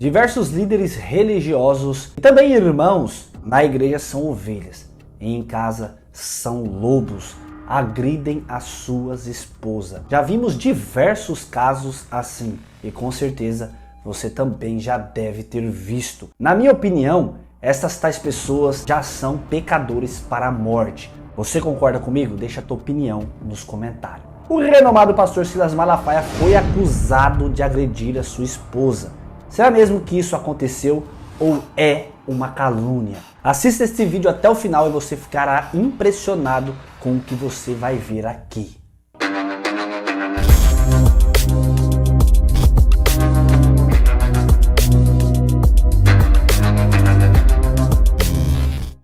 Diversos líderes religiosos e também irmãos na igreja são ovelhas e em casa são lobos, agridem as suas esposas. Já vimos diversos casos assim e com certeza você também já deve ter visto. Na minha opinião, essas tais pessoas já são pecadores para a morte. Você concorda comigo? Deixa a tua opinião nos comentários. O renomado pastor Silas Malafaia foi acusado de agredir a sua esposa. Será mesmo que isso aconteceu ou é uma calúnia? Assista este vídeo até o final e você ficará impressionado com o que você vai ver aqui.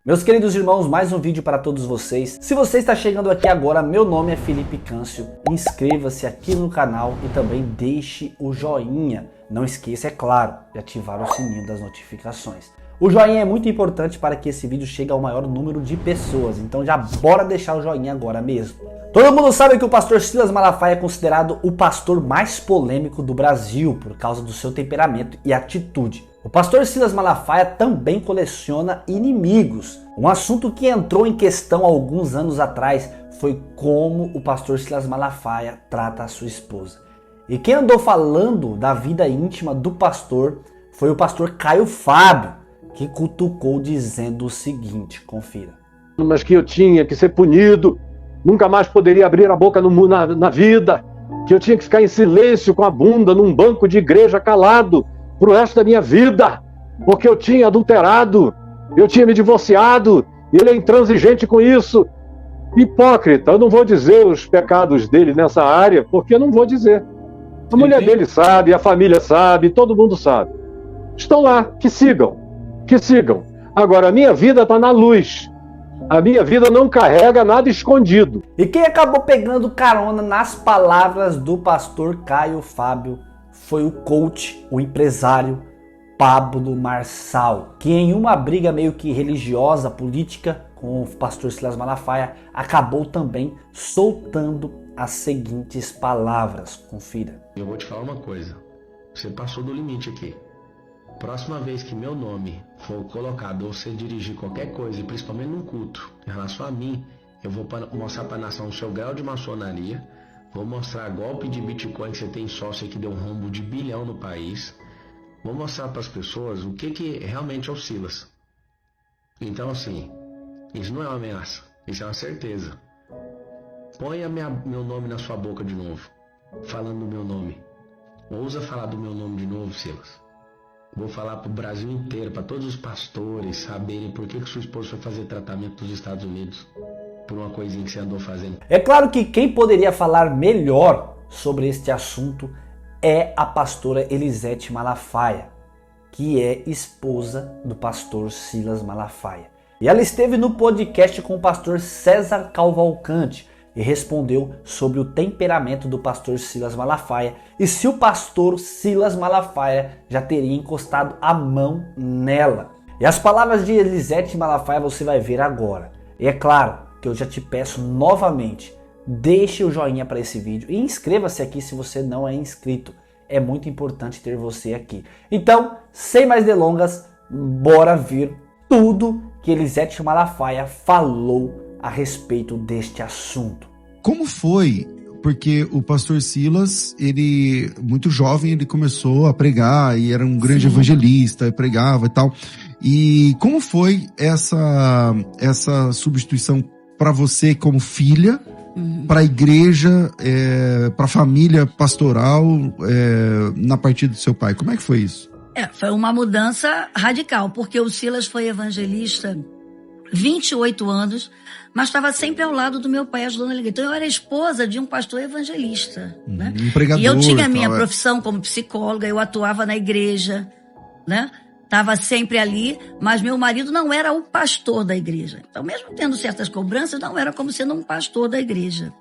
Meus queridos irmãos, mais um vídeo para todos vocês. Se você está chegando aqui agora, meu nome é Felipe Câncio. Inscreva-se aqui no canal e também deixe o joinha. Não esqueça, é claro, de ativar o sininho das notificações. O joinha é muito importante para que esse vídeo chegue ao maior número de pessoas. Então já bora deixar o joinha agora mesmo. Todo mundo sabe que o pastor Silas Malafaia é considerado o pastor mais polêmico do Brasil por causa do seu temperamento e atitude. O pastor Silas Malafaia também coleciona inimigos. Um assunto que entrou em questão há alguns anos atrás foi como o pastor Silas Malafaia trata a sua esposa. E quem andou falando da vida íntima do pastor foi o pastor Caio Fábio, que cutucou dizendo o seguinte, confira. Mas que eu tinha que ser punido, nunca mais poderia abrir a boca na vida, que eu tinha que ficar em silêncio com a bunda num banco de igreja calado pro resto da minha vida, porque eu tinha adulterado, eu tinha me divorciado, e ele é intransigente com isso. Hipócrita, eu não vou dizer os pecados dele nessa área, porque eu não vou dizer. A mulher dele sabe, a família sabe, todo mundo sabe. Estão lá, que sigam, que sigam. Agora, a minha vida está na luz. A minha vida não carrega nada escondido. E quem acabou pegando carona nas palavras do pastor Caio Fábio foi o coach, o empresário Pablo Marçal, que em uma briga meio que religiosa, política, com o pastor Silas Malafaia, acabou também soltando as seguintes palavras. Confira. Eu vou te falar uma coisa, você passou do limite aqui. Próxima vez que meu nome for colocado ou você dirigir qualquer coisa, principalmente num culto, em relação a mim, eu vou mostrar para a nação o seu grau de maçonaria, vou mostrar golpe de Bitcoin que você tem sócio que deu um rombo de bilhão no país, vou mostrar para as pessoas o que realmente é o Silas. Então assim, isso não é uma ameaça, isso é uma certeza. Ponha meu nome na sua boca de novo, falando do meu nome. Ousa falar do meu nome de novo, Silas. Vou falar para o Brasil inteiro, para todos os pastores saberem por que sua esposa foi fazer tratamento nos Estados Unidos por uma coisinha que você andou fazendo. É claro que quem poderia falar melhor sobre este assunto é a pastora Elisete Malafaia, que é esposa do pastor Silas Malafaia. E ela esteve no podcast com o pastor César Cavalcante e respondeu sobre o temperamento do pastor Silas Malafaia e se o pastor Silas Malafaia já teria encostado a mão nela. E as palavras de Elisete Malafaia você vai ver agora. E é claro que eu já te peço novamente, deixe o joinha para esse vídeo e inscreva-se aqui se você não é inscrito. É muito importante ter você aqui. Então, sem mais delongas, bora ver tudo que Elisete Malafaia falou a respeito deste assunto. Como foi? Porque o pastor Silas, ele, muito jovem, ele começou a pregar e era um grande evangelista, pregava e tal. E como foi essa substituição para você como filha, para a igreja, para a família pastoral, na partida do seu pai? Como é que foi isso? Foi uma mudança radical, porque o Silas foi evangelista 28 anos, mas estava sempre ao lado do meu pai ajudando a igreja. Então eu era esposa de um pastor evangelista, né? Um pregador, e eu tinha a minha profissão como psicóloga, eu atuava na igreja, né? Estava sempre ali, mas meu marido não era o pastor da igreja. Então, mesmo tendo certas cobranças, não era como sendo um pastor da igreja.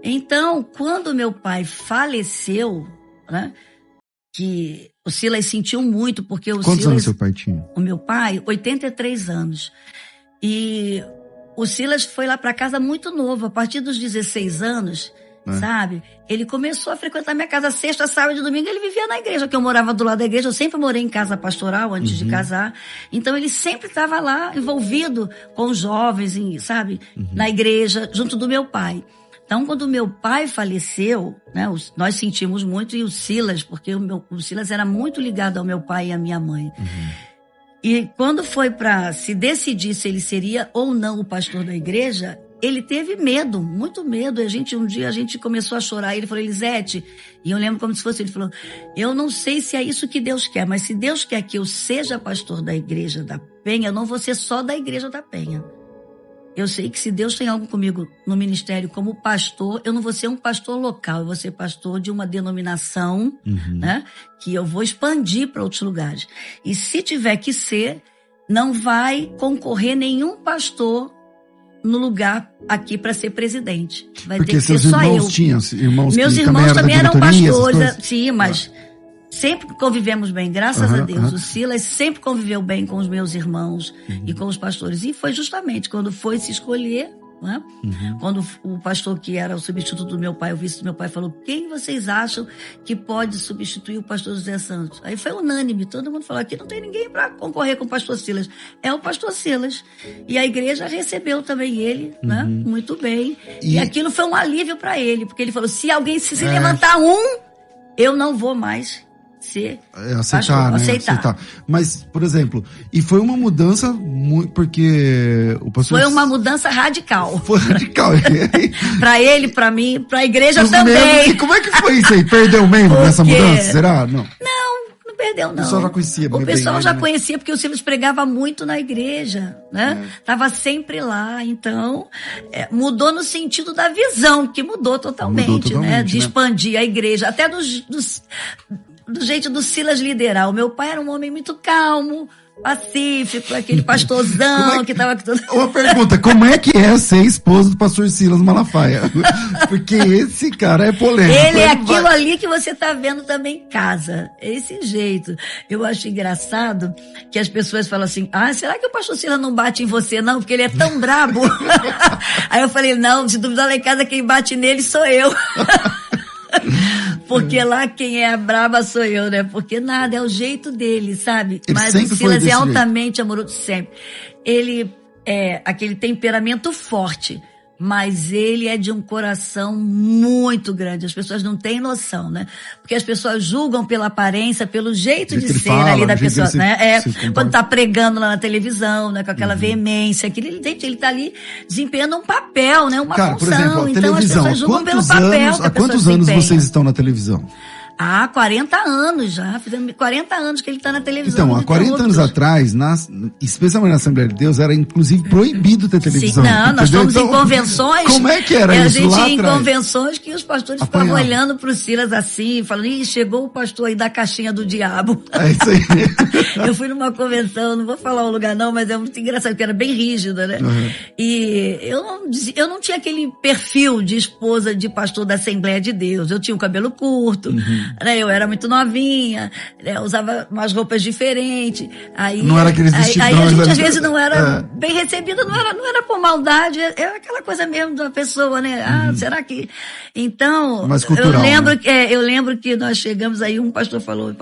Então, quando meu pai faleceu, né, que o Silas sentiu muito, porque o Quantos Silas... anos seu pai tinha? O meu pai, 83 anos. E o Silas foi lá para casa muito novo. A partir dos 16 anos, sabe? Ele começou a frequentar minha casa sexta, sábado e domingo, ele vivia na igreja, que eu morava do lado da igreja, eu sempre morei em casa pastoral antes de casar, então ele sempre estava lá, envolvido com os jovens, sabe? Na igreja, junto do meu pai. Então, quando meu pai faleceu, né, nós sentimos muito, e o Silas, porque o Silas era muito ligado ao meu pai e à minha mãe. E quando foi para se decidir se ele seria ou não o pastor da igreja, ele teve medo, muito medo. Um dia a gente começou a chorar, ele falou, Elisete, e eu lembro como se fosse, ele falou, eu não sei se é isso que Deus quer, mas se Deus quer que eu seja pastor da igreja da Penha, eu não vou ser só da igreja da Penha. Eu sei que se Deus tem algo comigo no ministério como pastor, eu não vou ser um pastor local, eu vou ser pastor de uma denominação, né, que eu vou expandir para outros lugares. E se tiver que ser, não vai concorrer nenhum pastor no lugar aqui para ser presidente. Vai Porque ter que ser seus só irmãos eu. tinham irmãos Meus que irmãos também eram diretoria, pastores, sim, mas sempre convivemos bem, graças a Deus. O Silas sempre conviveu bem com os meus irmãos e com os pastores. E foi justamente quando foi se escolher, né? Quando o pastor que era o substituto do meu pai, o vice do meu pai, falou, quem vocês acham que pode substituir o pastor José Santos? Aí foi unânime, todo mundo falou, aqui não tem ninguém para concorrer com o pastor Silas. É o pastor Silas. E a igreja recebeu também ele, né? Muito bem. E aquilo foi um alívio para ele, porque ele falou, se alguém se levantar eu não vou mais ser aceitar. Mas, por exemplo, e foi uma mudança muito, porque o pastor... Foi uma mudança radical. Foi radical. Pra ele, pra mim, pra igreja os também. Membros, e como é que foi isso aí? Perdeu membro nessa mudança? Será? Não. Não perdeu, não. O pessoal já conhecia. O pessoal já conhecia, porque o Silas pregava muito na igreja, né? Tava sempre lá, então mudou no sentido da visão, que mudou totalmente, né? De expandir a igreja, até do jeito do Silas liderar. O meu pai era um homem muito calmo, pacífico, aquele pastorzão que tava... Uma pergunta, como é que é ser esposa do pastor Silas Malafaia? Porque esse cara é polêmico. Ele é aquilo ali que você tá vendo também em casa. É esse jeito. Eu acho engraçado que as pessoas falam assim, será que o pastor Silas não bate em você não? Porque ele é tão brabo. Aí eu falei, não, se duvidar lá em casa quem bate nele sou eu. Porque lá quem é a braba sou eu, né? Porque nada, é o jeito dele, sabe? Ele mas o Silas é altamente amoroso, sempre. Ele é aquele temperamento forte, mas ele é de um coração muito grande. As pessoas não têm noção, né? Porque as pessoas julgam pela aparência, pelo jeito de ser ali da pessoa, né? Quando tá pregando lá na televisão, né? Com aquela veemência, ele tá ali desempenhando um papel, né? Uma função. Por exemplo, a então televisão, as pessoas julgam pelo papel. Há quantos anos vocês estão na televisão? 40 anos já. Fizemos 40 anos que ele está na televisão. Então, há 40 anos atrás, especialmente na Assembleia de Deus, era inclusive proibido ter televisão. Sim, não, nós estamos em convenções. Como é que era isso lá atrás? A gente ia em convenções que os pastores ficavam olhando para o Silas assim, falando, chegou o pastor aí da caixinha do diabo. É isso aí. Eu fui numa convenção, não vou falar o lugar não, mas é muito engraçado, porque era bem rígida, né? E eu não tinha aquele perfil de esposa de pastor da Assembleia de Deus. Eu tinha o cabelo curto, eu era muito novinha, usava umas roupas diferentes. Aí, não era aqueles vestidões. Aí a gente às vezes não era bem recebida, não era por maldade, era aquela coisa mesmo da pessoa, né? Será que... Então, eu lembro que nós chegamos aí, um pastor falou,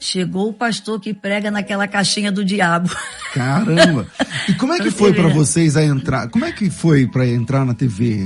chegou o pastor que prega naquela caixinha do diabo. Caramba! E como é que foi para vocês a entrar? Como é que foi para entrar na TV?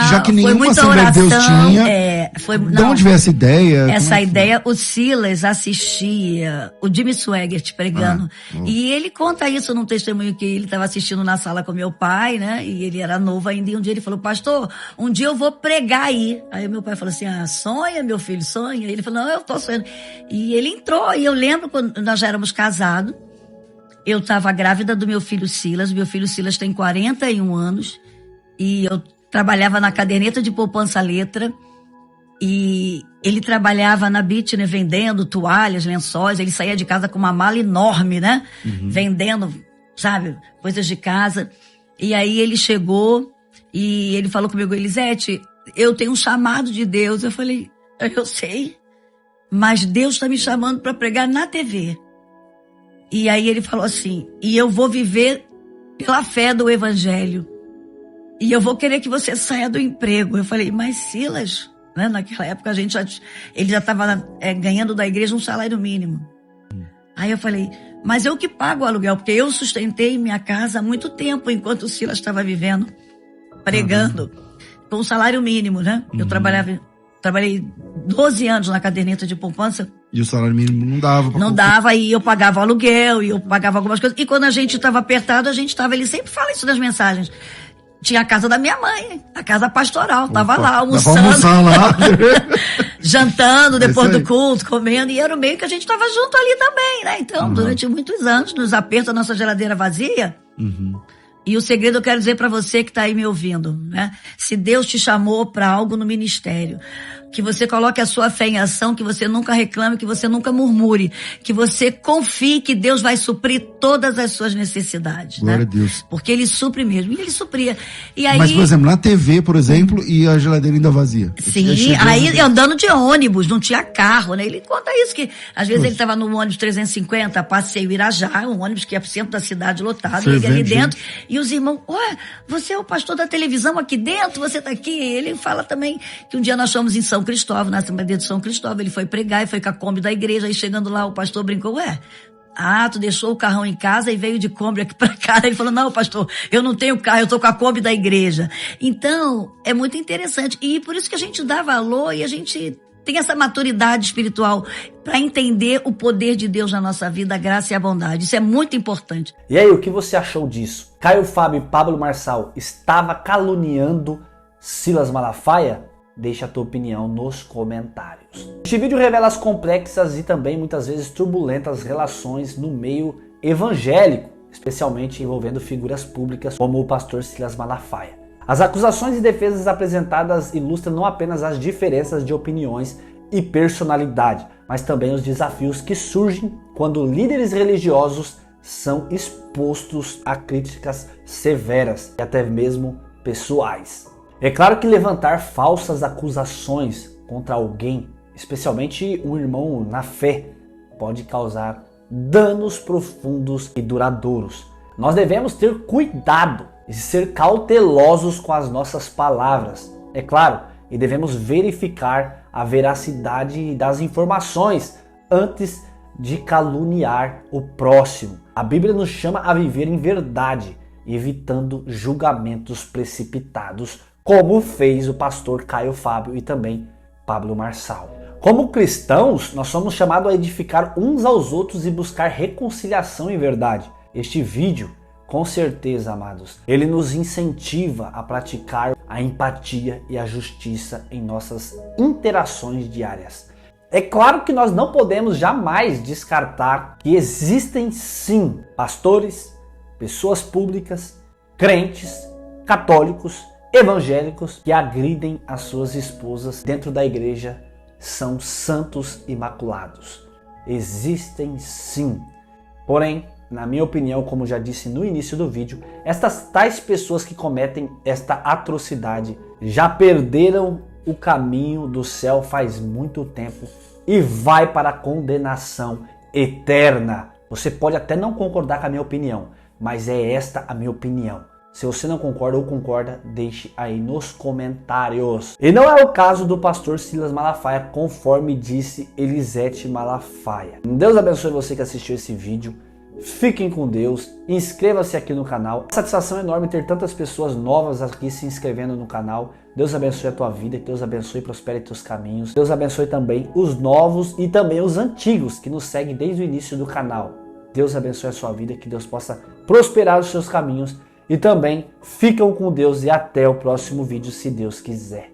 Já que nenhuma Assembleia de Deus tinha. De onde veio essa ideia? Essa ideia, o Silas assistia o Jimmy Swaggart pregando. E ele conta isso num testemunho que ele estava assistindo na sala com meu pai, né? E ele era novo ainda. E um dia ele falou, pastor, um dia eu vou pregar aí. Aí meu pai falou assim, sonha, meu filho, sonha. E ele falou, não, eu tô sonhando. E ele entrou, e eu lembro quando nós já éramos casados, eu estava grávida do meu filho Silas tem 41 anos, e eu trabalhava na caderneta de poupança letra, e ele trabalhava na Bitner vendendo toalhas, lençóis, ele saía de casa com uma mala enorme, né? Vendendo, sabe, coisas de casa. E aí ele chegou, e ele falou comigo, Elisete, eu tenho um chamado de Deus. Eu falei, eu sei. Mas Deus está me chamando para pregar na TV. E aí ele falou assim, e eu vou viver pela fé do Evangelho. e eu vou querer que você saia do emprego. Eu falei, mas Silas, né, naquela época ele já estava ganhando da igreja um salário mínimo. Aí eu falei, mas eu que pago o aluguel, porque eu sustentei minha casa há muito tempo, enquanto o Silas estava vivendo, pregando, com um salário mínimo, né? Eu trabalhei 12 anos na caderneta de poupança. E o salário mínimo não dava. Não dava, e eu pagava o aluguel, e eu pagava algumas coisas. E quando a gente estava apertado, ele sempre fala isso nas mensagens. Tinha a casa da minha mãe, a casa pastoral, tava lá almoçando, lá. jantando depois do culto, comendo, e era o meio que a gente tava junto ali também, né? Então, durante muitos anos, nos apertos, a nossa geladeira vazia. E o segredo eu quero dizer para você que tá aí me ouvindo, né? Se Deus te chamou para algo no ministério, que você coloque a sua fé em ação, que você nunca reclame, que você nunca murmure, que você confie que Deus vai suprir todas as suas necessidades, Glória né? a Deus. Porque Ele supre mesmo, e Ele supria. E aí, Mas, por exemplo, na TV, por exemplo, e a geladeira ainda vazia. sim, aí andando de ônibus, não tinha carro, né? Ele conta isso, que às vezes ele estava no ônibus 350, passeio Irajá, um ônibus que ia pro centro da cidade lotado, ele ali dentro, e os irmãos, ué, você é o pastor da televisão aqui dentro, você tá aqui? Ele fala também que um dia nós fomos em São Cristóvão, na Assembleia de São Cristóvão, ele foi pregar e foi com a Kombi da igreja, aí chegando lá o pastor brincou, tu deixou o carrão em casa e veio de Kombi aqui pra cá. Ele falou, não, pastor, eu não tenho carro, eu tô com a Kombi da igreja. Então, é muito interessante. E por isso que a gente dá valor e a gente tem essa maturidade espiritual para entender o poder de Deus na nossa vida, a graça e a bondade. Isso é muito importante. E aí, o que você achou disso? Caio Fábio e Pablo Marçal estava caluniando Silas Malafaia? Deixa a tua opinião nos comentários. Este vídeo revela as complexas e também muitas vezes turbulentas relações no meio evangélico, especialmente envolvendo figuras públicas como o pastor Silas Malafaia. As acusações e defesas apresentadas ilustram não apenas as diferenças de opiniões e personalidade, mas também os desafios que surgem quando líderes religiosos são expostos a críticas severas e até mesmo pessoais. É claro que levantar falsas acusações contra alguém, especialmente um irmão na fé, pode causar danos profundos e duradouros. Nós devemos ter cuidado e ser cautelosos com as nossas palavras, é claro, e devemos verificar a veracidade das informações antes de caluniar o próximo. A Bíblia nos chama a viver em verdade, evitando julgamentos precipitados, como fez o pastor Caio Fábio e também Pablo Marçal. Como cristãos, nós somos chamados a edificar uns aos outros e buscar reconciliação em verdade. Este vídeo, com certeza, amados, ele nos incentiva a praticar a empatia e a justiça em nossas interações diárias. É claro que nós não podemos jamais descartar que existem sim pastores, pessoas públicas, crentes, católicos, evangélicos que agridem as suas esposas dentro da igreja, são santos imaculados. Existem sim. Porém, na minha opinião, como já disse no início do vídeo, estas tais pessoas que cometem esta atrocidade já perderam o caminho do céu faz muito tempo e vai para a condenação eterna. Você pode até não concordar com a minha opinião, mas é esta a minha opinião. Se você não concorda ou concorda, deixe aí nos comentários. E não é o caso do pastor Silas Malafaia, conforme disse Elisete Malafaia. Deus abençoe você que assistiu esse vídeo. Fiquem com Deus. Inscreva-se aqui no canal. É uma satisfação enorme ter tantas pessoas novas aqui se inscrevendo no canal. Deus abençoe a tua vida, que Deus abençoe e prospere teus caminhos. Deus abençoe também os novos e também os antigos que nos seguem desde o início do canal. Deus abençoe a sua vida, que Deus possa prosperar os seus caminhos. E também ficam com Deus e até o próximo vídeo, se Deus quiser.